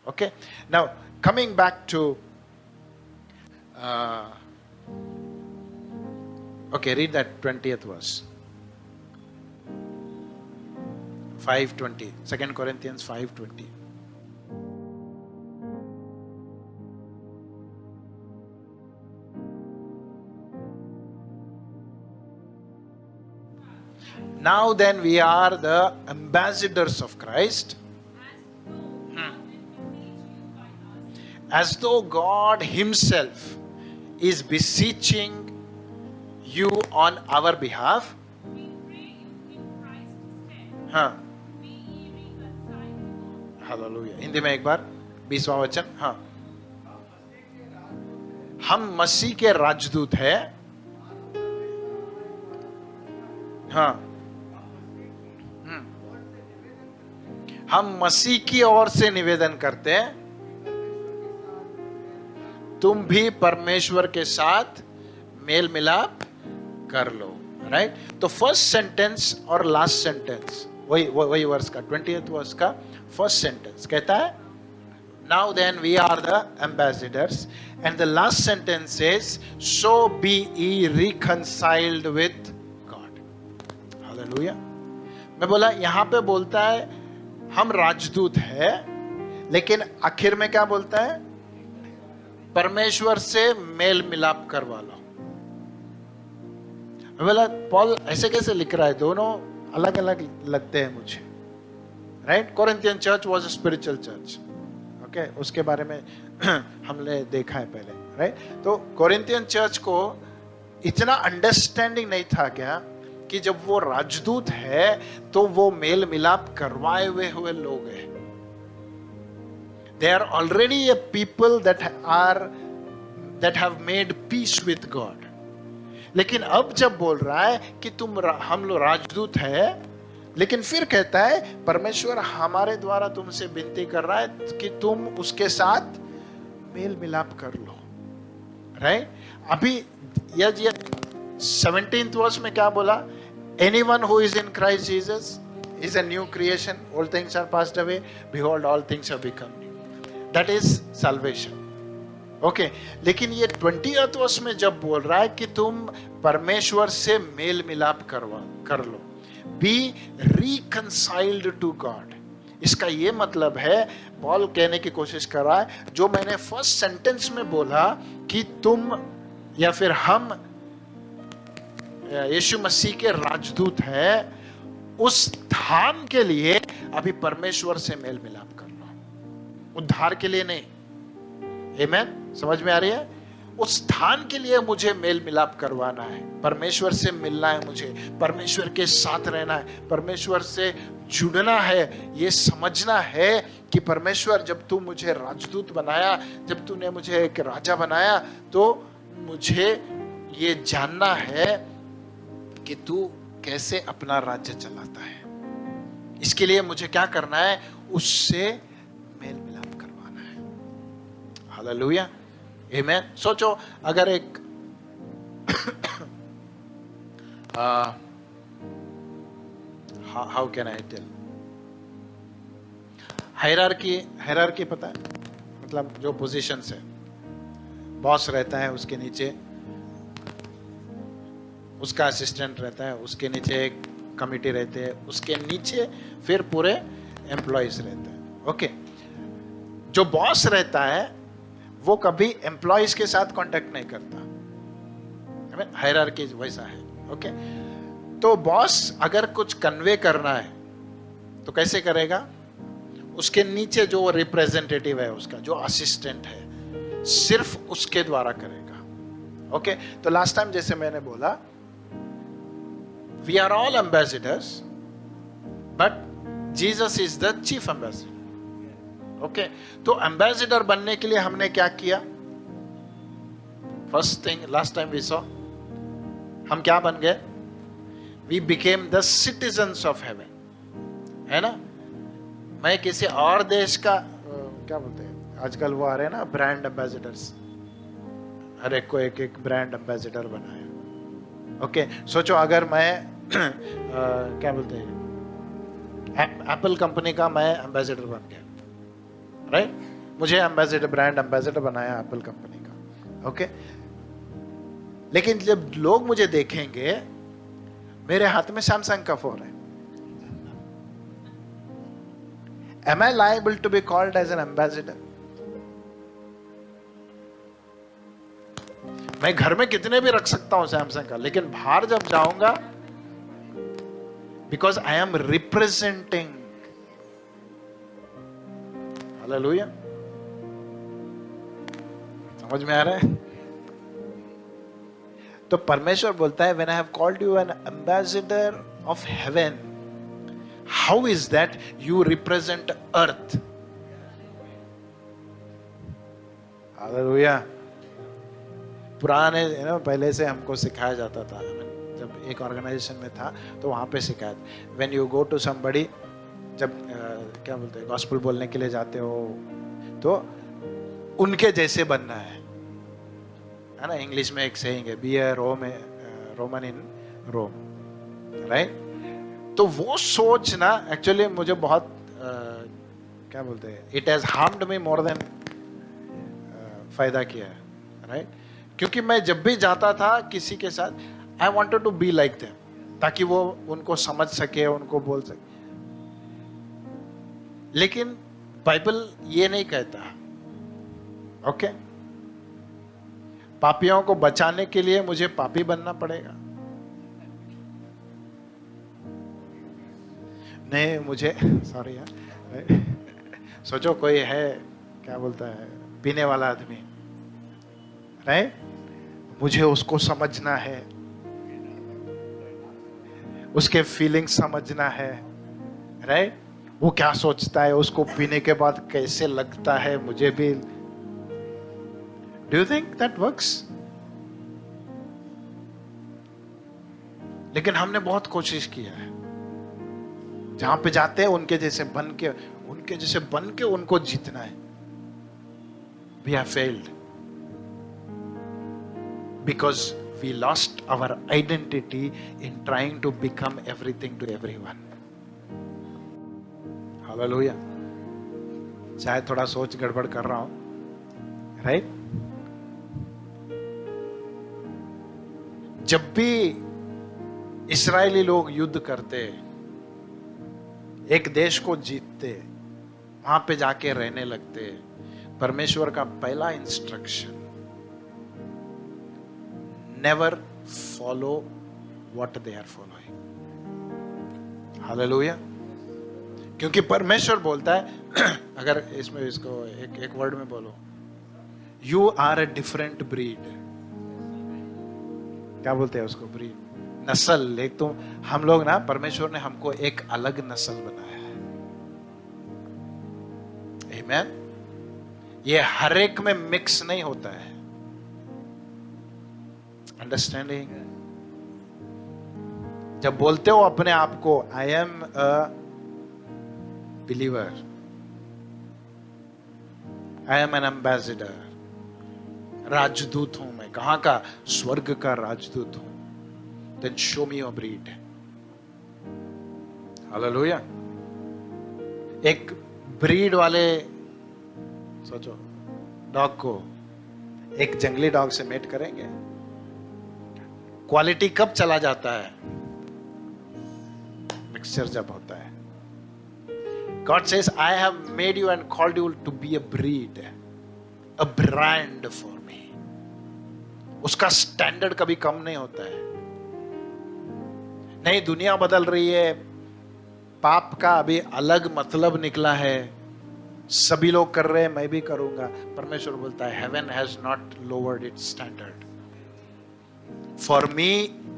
Okay, now coming back to okay, read that 20th verse. 5:20, 2 Corinthians 5:20. Now then, we are the ambassadors of Christ, as though God Himself is beseeching you on our behalf. हाँ, hallelujah. Hindi में एक बार 20वां वचन. हाँ, हम मसीह के राजदूत हैं. हाँ, हम मसीह की ओर से निवेदन करते हैं, तुम भी परमेश्वर के साथ मेल मिलाप कर लो. राइट? तो फर्स्ट सेंटेंस और लास्ट सेंटेंस वही वर्स का 20th वर्स का फर्स्ट सेंटेंस कहता है, now then we are the ambassadors, and the last sentence is so be ye reconciled with God. Hallelujah. मैं बोला यहां पे बोलता है हम राजदूत है, लेकिन आखिर में क्या बोलता है? परमेश्वर से मेल मिलाप करवा लो. बोला पॉल ऐसे कैसे लिख रहा है? दोनों अलग अलग लगते हैं मुझे. Right? Corinthian church was a spiritual church. Okay, उसके बारे में हमने देखा है पहले. राइट? तो कोरिंथियन चर्च को इतना अंडरस्टैंडिंग नहीं था क्या कि जब वो राजदूत है तो वो मेल मिलाप करवाए हुए लोग हैं. They are already a people that have made peace with God. लेकिन अब जब बोल रहा है कि हम लोग राजदूत है, लेकिन फिर कहता है परमेश्वर हमारे द्वारा तुमसे विनती कर रहा है कि तुम उसके साथ मेल मिलाप कर लो. राइट? अभी ये 17th वर्स में क्या बोला? Anyone who is in Christ Jesus is a new creation. All things are passed away. Behold, all things have become new. That is salvation. Okay. लेकिन ये 20th वर्ष में जब बोल रहा है कि तुम परमेश्वर से मेल मिलाप कर लो, Be reconciled to God. इसका ये मतलब है, पॉल कहने की कोशिश कर रहा है, जो मैंने फर्स्ट सेंटेंस में बोला कि तुम या फिर हम यीशु मसीह के राजदूत है, उस धाम के लिए अभी परमेश्वर से मेल मिलाप कर लो. उद्धार के लिए नहीं. आमेन? समझ में आ रही है? उस स्थान के लिए मुझे मेल मिलाप करवाना है. परमेश्वर से मिलना है, मुझे परमेश्वर के साथ रहना है, परमेश्वर से जुड़ना है. ये समझना है कि परमेश्वर जब तू मुझे राजदूत बनाया, जब तूने मुझे एक राजा बनाया, तो मुझे ये जानना है कि तू कैसे अपना राज्य चलाता है. इसके लिए मुझे क्या करना है? उससे मेल मिलाप करवाना है. हालेलुया. आमेन. सोचो अगर एक how can I tell, hierarchy पता है? मतलब जो पोजीशंस है, बॉस रहता है, उसके नीचे उसका असिस्टेंट रहता है, उसके नीचे एक कमिटी रहते हैं, उसके नीचे फिर पूरे एम्प्लॉयज रहते हैं. ओके. जो बॉस रहता है वो कभी एम्प्लॉयज के साथ कांटेक्ट नहीं करता. हायरार्की वैसा है. ओके. तो बॉस अगर कुछ कन्वे करना है तो कैसे करेगा? उसके नीचे जो रिप्रेजेंटेटिव है, उसका जो असिस्टेंट है, सिर्फ उसके द्वारा करेगा. ओके. तो लास्ट टाइम जैसे मैंने बोला, we are all ambassadors, but Jesus is the chief ambassador. Okay? तो ambassador बनने के लिए हमने क्या किया? First thing, last time we saw, हम क्या बन गए? We became the citizens of heaven. है ना? मैं किसी और देश का क्या बोलते हैं आजकल, वो आ रहे हैं ना ब्रांड एम्बेसडर्स, हर एक को एक ब्रांड एम्बेसडर बनाया. ओके. सोचो अगर मैं क्या बोलते हैं एप्पल कंपनी का मैं एम्बेसडर बन गया. राइट? मुझे एम्बेसडर, ब्रांड एम्बेसडर बनाया एप्पल कंपनी का, ओके। लेकिन जब लोग मुझे देखेंगे, मेरे हाथ में सैमसंग का फोन है, am I liable to be called as an ambassador? मैं घर में कितने भी रख सकता हूं सैमसंग का, लेकिन बाहर जब जाऊंगा, because I am representing, hallelujah. समझ में आ रहा है? तो परमेश्वर बोलता है, when I have called you an ambassador of heaven, how is that you represent earth? Hallelujah. पुराने पहले से हमको सिखाया जाता था, जब एक ऑर्गेनाइजेशन में था तो वहां पे सिखाया था, when you go to somebody, जब क्या बोलते हैं, गॉस्पेल बोलने के लिए जाते हो तो उनके जैसे बनना है ना। इंग्लिश में एक सेइंग है, be a Roman in Rome, right? तो वो सोच ना एक्चुअली मुझे बहुत क्या बोलते हैं, it has harmed me more than फायदा किया है, राइट? क्योंकि मैं जब भी जाता था किसी के साथ, I wanted to be like them, ताकि वो उनको समझ सके, उनको बोल सके। लेकिन बाइबल ये नहीं कहता, ओके? पापियों को बचाने के लिए मुझे पापी बनना पड़ेगा? नहीं, मुझे सॉरी यार, सोचो कोई है क्या बोलता है, पीने वाला आदमी, राइट? मुझे उसको समझना है, उसके फीलिंग्स समझना है, राइट? वो क्या सोचता है, उसको पीने के बाद कैसे लगता है, मुझे भी। Do you think that works? लेकिन हमने बहुत कोशिश किया है, जहां पे जाते हैं उनके जैसे बन के उनको जीतना है। We have failed because we lost our identity in trying to become everything to everyone. Hallelujah. शायद थोड़ा सोच गड़बड़ कर रहा हूं, राइट? जब भी इस्राएली लोग युद्ध करते, एक देश को जीतते, वहां पे जाके रहने लगते, परमेश्वर का पहला instruction, never follow what they are following. Hallelujah. क्योंकि परमेश्वर बोलता है, अगर इसमें इसको एक वर्ड में बोलो, you are a different breed. क्या बोलते हैं उसको? ब्रीड, नस्ल। एक तो हम लोग ना, परमेश्वर ने हमको एक अलग नस्ल बनाया है। आमीन। ये हर एक में मिक्स नहीं होता है। अंडरस्टैंडिंग? जब बोलते हो अपने आप को, I am a believer, I am an ambassador, राजदूत हूं मैं, कहां का? स्वर्ग का राजदूत हूं, then show me your breed. Hallelujah. एक ब्रीड वाले, सोचो, डॉग को एक जंगली डॉग से मेट करेंगे? क्वालिटी कब चला जाता है? मिक्सचर जब होता है। God says, I have made you and called you to be a breed, a brand for me. उसका स्टैंडर्ड कभी कम नहीं होता है। नहीं, दुनिया बदल रही है, पाप का अभी अलग मतलब निकला है, सभी लोग कर रहे हैं, मैं भी करूंगा। परमेश्वर बोलता है, heaven has not lowered its standard. For me,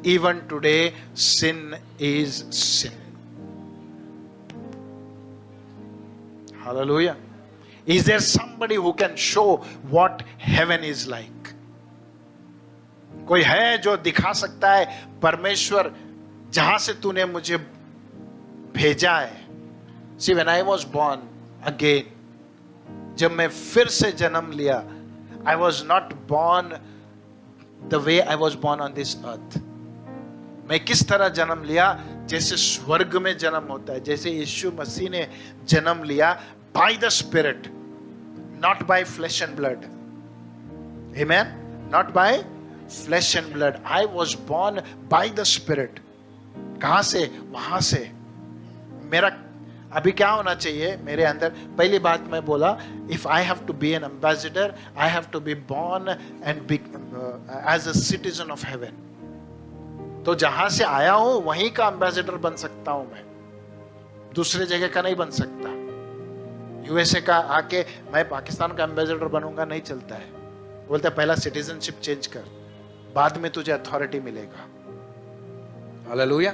even today, sin is sin. Hallelujah. Is there somebody who can show what heaven is like? कोई है जो दिखा सकता है परमेश्वर जहां से तूने मुझे भेजा है? See, when I was born again, जब मैं फिर से जन्म लिया, I was not born the way I was born on this earth. मैं किस तरह जन्म लिया? जैसे स्वर्ग में जन्म होता है, जैसे यीशु मसीह ने जन्म लिया, by the Spirit, not by flesh and blood. Amen. Not by flesh and blood. I was born by the Spirit. कहां से? वहां से. मेरा अभी क्या होना चाहिए मेरे अंदर? पहली बात मैं बोला, if I have to be an ambassador, I have to be born and be as a citizen of heaven. तो जहां से आया हूं वहीं का एम्बेसडर बन सकता हूं मैं, दूसरे जगह का नहीं बन सकता. यूएसए का आके मैं पाकिस्तान का एम्बेसडर बनूंगा, नहीं चलता है. बोलते पहला सिटीजनशिप चेंज कर, बाद में तुझे अथॉरिटी मिलेगा. हालेलुया.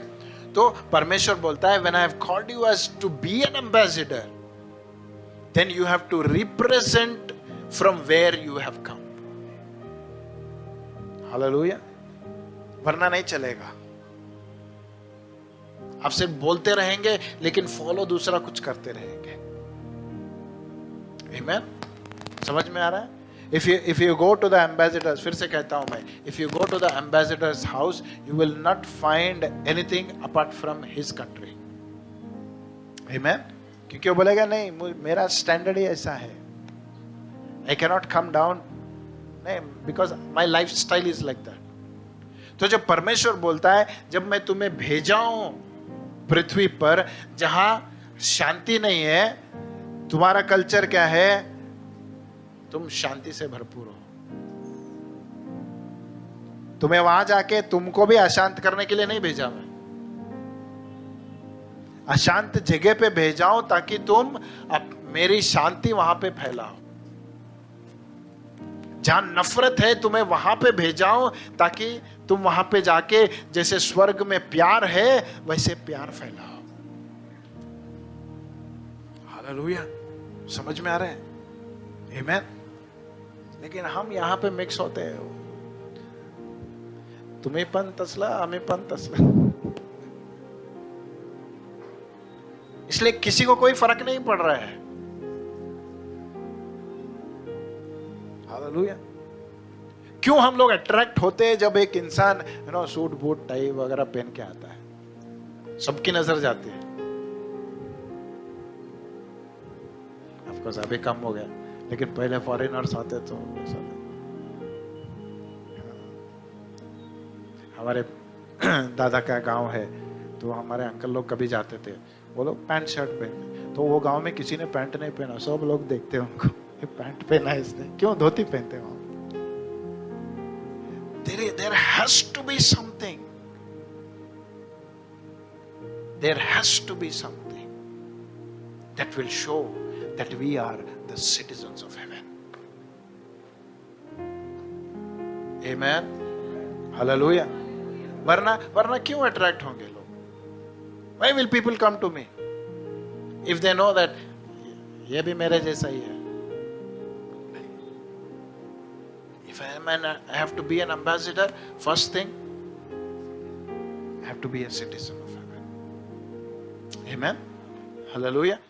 तो परमेश्वर बोलता है, when I have called you as to be an ambassador, then you have to represent from where you have come. Hallelujah. वरना नहीं चलेगा. आप सिर्फ बोलते रहेंगे लेकिन फॉलो दूसरा कुछ करते रहेंगे. Amen? समझ में आ रहा है? If you go to the ambassadors, फिर से कहता हूं मैं, if you go to the ambassador's house, you will not find anything apart from his country. Amen? क्योंकि वो बोलेगा नहीं, मेरा स्टैंडर्ड ही ऐसा है. I cannot come down, नहीं, because my lifestyle is like that. तो जब परमेश्वर बोलता है, जब मैं तुम्हें भेजा हूं पृथ्वी पर जहां शांति नहीं है, तुम्हारा कल्चर क्या है? तुम शांति से भरपूर हो. तुम्हें वहां जाके तुमको भी अशांत करने के लिए नहीं भेजा मैं. अशांत जगह पे भेजा हूं ताकि तुम मेरी शांति वहां पे फैलाओ. जहां नफरत है तुम्हें वहां पे भेजा हूं ताकि तुम वहां पे जाके जैसे स्वर्ग में प्यार है वैसे प्यार फैलाओ. हालेलुया. समझ में आ रहे हैं? आमीन. लेकिन हम यहां पे मिक्स होते हैं. तुम्ही पण तसला, आम्ही पण तसला. इसलिए किसी को कोई फर्क नहीं पड़ रहा है. हालेलुया. क्यों हम लोग अट्रैक्ट होते हैं जब एक इंसान सूट बूट टाई वगैरह पहन के आता है? सबकी नजर जाती है. ऑफ कोर्स अभी कम हो गया, लेकिन पहले फॉरेनर्स आते तो हमारे दादा का गांव है, तो हमारे अंकल लोग कभी जाते थे, वो लोग पैंट शर्ट पहनते, तो वो गांव में किसी ने पैंट नहीं पहना, सब लोग देखते हैं उनको, ये पैंट पहना है इसने, क्यों धोती पहनते हैं? There has to be something. There has to be something that will show that we are the citizens of heaven. Amen. Hallelujah. वरना क्यों अट्रैक्ट होंगे लोग? Why will people come to me if they know that ये भी मेरे जैसा ही है? If I have to be an ambassador, first thing, I have to be a citizen of heaven. Amen. Hallelujah.